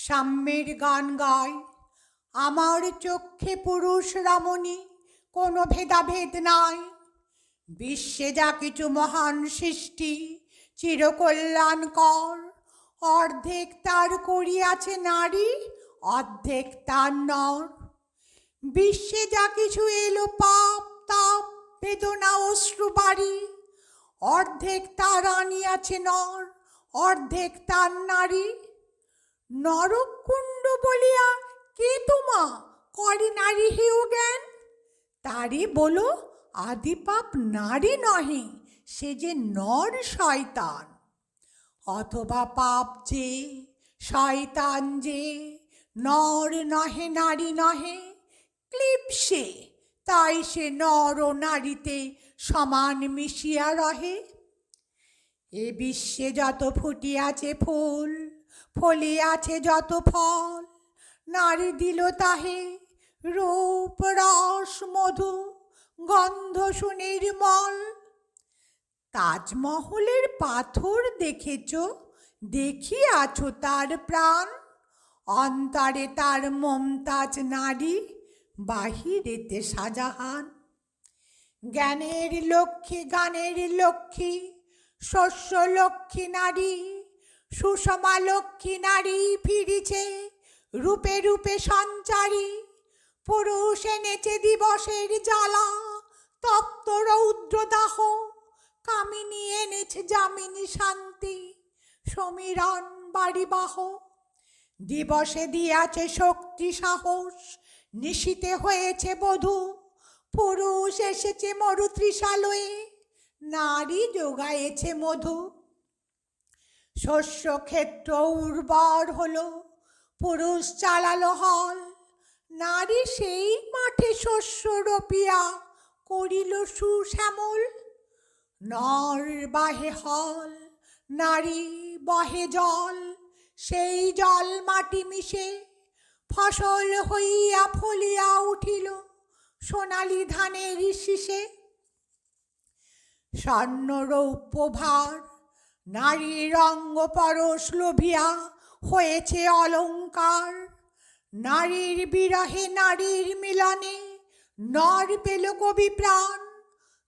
সাম্যের গান গায়। আমার চক্ষে পুরুষ রমণী, কোনো ভেদাভেদ নাই। বিশ্বে যা কিছু মহান সৃষ্টি চিরকল্যাণকর, অর্ধেক তার করিয়াছে নারী, অর্ধেক তার নর। বিশ্বে যা কিছু এলো পাপ তাপ বেদনা অশ্রু বাড়ি, অর্ধেক তার আনিয়াছে নর, অর্ধেক তার নারী। নরকুণ্ড বলিয়া কে তোমা করে নারী হেয় জ্ঞান? তারে বলো আদিপাপ নারী নহে, সে যে নর শয়তান। অথবা পাপ যে শয়তান যে, নর নহে নারী নহে, ক্লিপ্সে তাই সে নর ও নারীতে সমান মিশিয়া রহে। এ বিশ্বে যত ফুটিয়াছে ফুল, ফলিয়াছে যত ফল, নারী দিল তাহে রূপ রস মধু গন্ধ সুনির্মল। তাজমহলের পাথর দেখেছ, দেখিয়াছ তার প্রাণ, অন্তরে তার মমতাজ নারী, বাহিরেতে শাহজাহান। জ্ঞানের লক্ষ্মী গানের লক্ষ্মী, শস্য লক্ষ্মী নারী, সুষমা লক্ষ্মী নারী ফিরিছে রূপে রূপে সঞ্চারী। পুরুষ এনেছে দিবসের জ্বালা, তপ্ত রৌদ্রদাহ, কামিনী এনেছে যামিনী শান্তি, সমীরণ বাড়িবাহ। দিবসে দিয়াছে শক্তি সাহস, নিশীতে হয়েছে বধূ, পুরুষ এসেছে মরুতৃষালয়ে, নারী যোগায়েছে মধু। শস্য ক্ষেত্র উর্বর হলো, পুরুষ চালালো হল, নারী সেই মাঠে শস্য রোপিয়া করিল সুশ্যামল। নর বাহে হল, নারী বহে জল, সেই জল মাটি মিশে ফসল হইয়া ফলিয়া উঠিল সোনালি ধানের শীষে। স্বর্ণ রৌপ্য ভার নারীর অঙ্গ পরশ লোভিয়া হয়েছে অলঙ্কার। নারীর বিরহে নারীর মিলনে নর পেল কবি প্রাণ,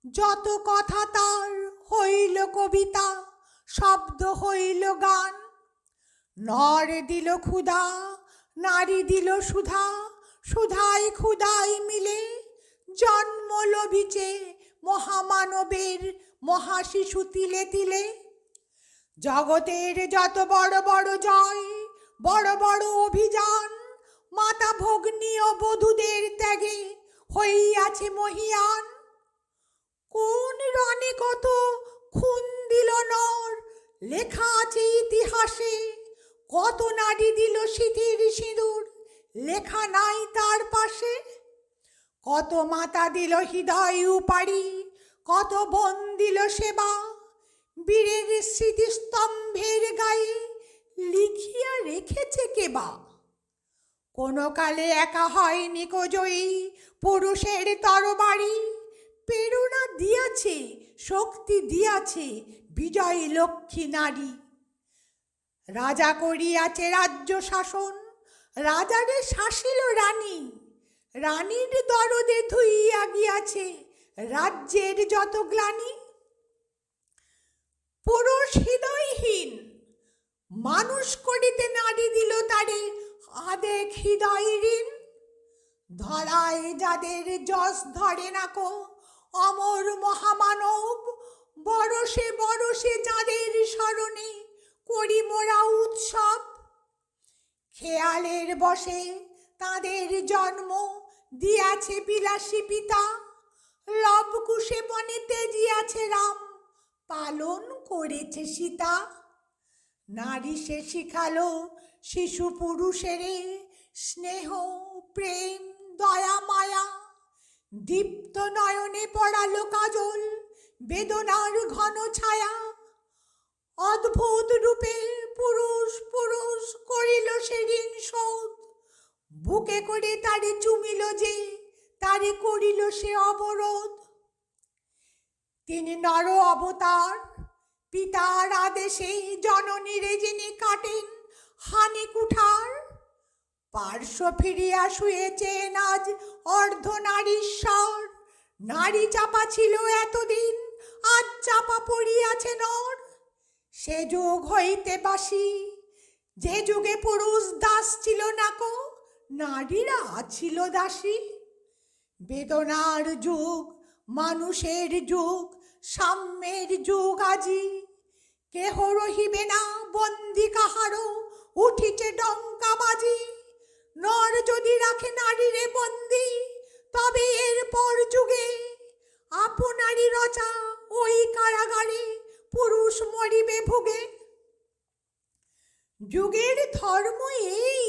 যত কথা তার হইল কবিতা, শব্দ হইল গান। নর দিল ক্ষুধা, নারী দিল সুধা, সুধাই ক্ষুধাই মিলে জন্ম লভিছে মহামানবের মহাশিশু তিলে তিলে। জগতের যত বড় বড় জয়, বড় বড় অভিযান, মাতা ভগ্নী ও বধূদের ত্যাগে হইয়াছে মহীয়ান। কোন রণে কত খুন দিল নর, লেখা আছে ইতিহাসে, কত নারী দিল সিঁথির সিঁদুর, লেখা নাই তার পাশে। কত মাতা দিল হৃদয় উপাড়ি, কত বোন দিল সেবা, বীরের স্মৃতিস্তম্ভের গায়ে লিখিয়া রেখেছে কেবা। কোন কালে একা হয়নি কো জয়ী, পুরুষের তরবারি, প্রেরণা দিয়াছে শক্তি দিয়াছে বিজয়ী লক্ষ্মী নারী। রাজা করিয়াছে রাজ্য শাসন, রাজারে শাসিল রানী, রানীর দরদে ধুইয়া গিয়াছে রাজ্যের যত গ্লানি। পুরুষ হৃদয়হীন মানুষ করিতে নারী দিল তারে আদেক হৃদয় ঋণ। ধরায় যাদের যশ ধরে নাকো অমর মহামানব, বরষে বরষে যাদের স্মরণে করি মোরা উৎসব। খেয়ালের বসে তাদের জন্ম দিয়াছে বিলাসী পিতা, লবকুশে বনে তেজিয়াছে রাম, পালন করেছে সীতা। নারী সে শিখালো শিশু পুরুষেরে স্নেহ প্রেম দয়া মায়া, দীপ্ত নয়নে পড়ালো কাজল বেদনার ঘন ছায়া। অদ্ভুত রূপে পুরুষ পুরুষ করিল সে ঋণ শোধ, বুকে করে তারে চুমিল যে, তারে করিল সে অবরোধ। তিনি নর অবতার, পিতার আদেশে জননীরে যিনি কাটেন হানি কুঠার, পার্শ্ব ফিরিয়া শুয়েছেন আজ অর্ধনারীশ্বর। নারী চাপা ছিল এতদিন, আজ চাপা পড়িয়াছে নর। সে যুগ হইতে বাসি, যে যুগে পুরুষ দাস ছিল নাকো, নারীরা ছিল দাসী। বেদনার যুগ, মানুষের যুগ, সাম্যের যুগ আজি। কেহ রহিবে না বন্দি কাহারো, উঠিছে ডঙ্কা বাজি। নর যদি রাখে নারীরে বন্দি, তবে এরপর যুগে আপনারই রচা ওই কারাগারে পুরুষ মরিবে ভুগে। যুগের ধর্ম এই,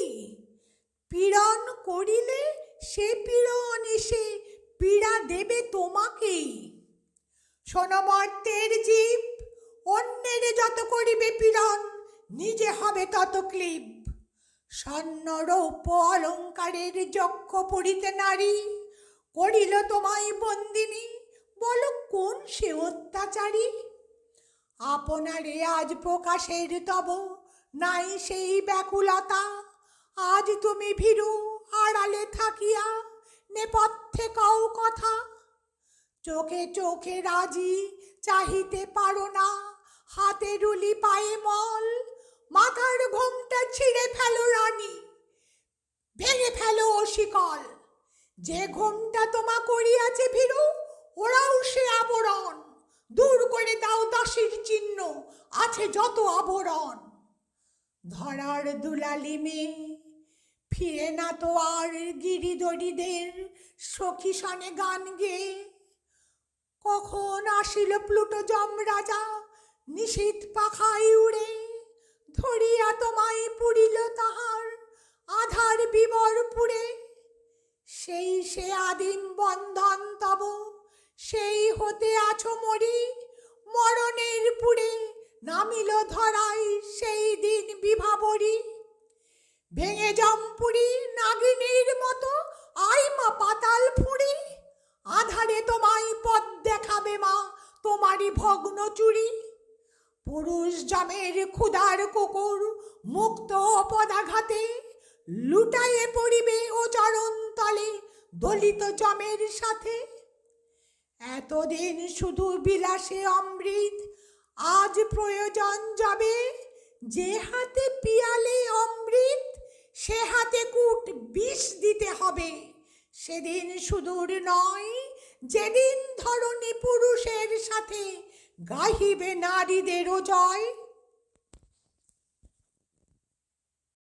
পীড়ন করিলে সে পীড়ন এসে পীড়া দেবে তোমাকেই। শোনো মর্তের জীব, অন্যের যত করিবে পীড়ন, নিজে হবে তত ক্লীব। স্বর্ণ রৌপ্য অলঙ্কারের যজ্ঞ পড়িতে নারী, করিল তোমায় বন্দিনী, বলো কোন সে অত্যাচারী। আপনারে আজ প্রকাশের তব নাই সেই ব্যাকুলতা, আজ তুমি ভীরু আড়ালে থাকিয়া নেপথ্যে কও কথা। চোখে চোখে রাজি চাহিতে পারো না, হাতে রুলি পায়ে মল। মাথার ঘোমটা ছিঁড়ে ফেলো রানী, ভেঙে ফেলো শিকল। যে ঘোমটা তোমা করিয়াছে ভীরু, ওরাও সে আবরণ। দূর করে দাও দাসীর চিহ্ন, আছে যত আবরণ। ধরার দুলালি মেয়ে ফিরে না তো আর গিরিদরিদের সখী সনে গান গেয়ে। কখন আসিল প্লুটো যমরাজা নিশীথ পাখায় উড়ে, ধরিয়া তোমায় পুরিল তাহার আধার বিবর পুরে। সেই সে আদিম বন্ধন তব, সেই হতে আছো মরি। মরণের পুরে নামিল ধরায় সেই দিন বিভাবরী। ভেঙে জম্পুরি নাগিনীর মতো আই মা পাতাল ফুঁড়ি। আধারে তোমায় পথ দেখাবে মা তোমারই ভগ্ন চুরি। পুরুষ জমের ক্ষুধার কুকুর মুক্ত পদাঘাতে, লুটাইয়ে পড়িবে ও চরণ তলে দলিত জমের সাথে। এতদিন শুধু বিলাসে অমৃত, আজ প্রয়োজন যাবে। যে হাতে পিয়ালে অমৃত, সে হাতে কূট বিষ দিতে হবে। সেদিন সুদূর নয়, যেদিন ধরণী পুরুষের সাথে গাহিবে নারীদেরও জয়।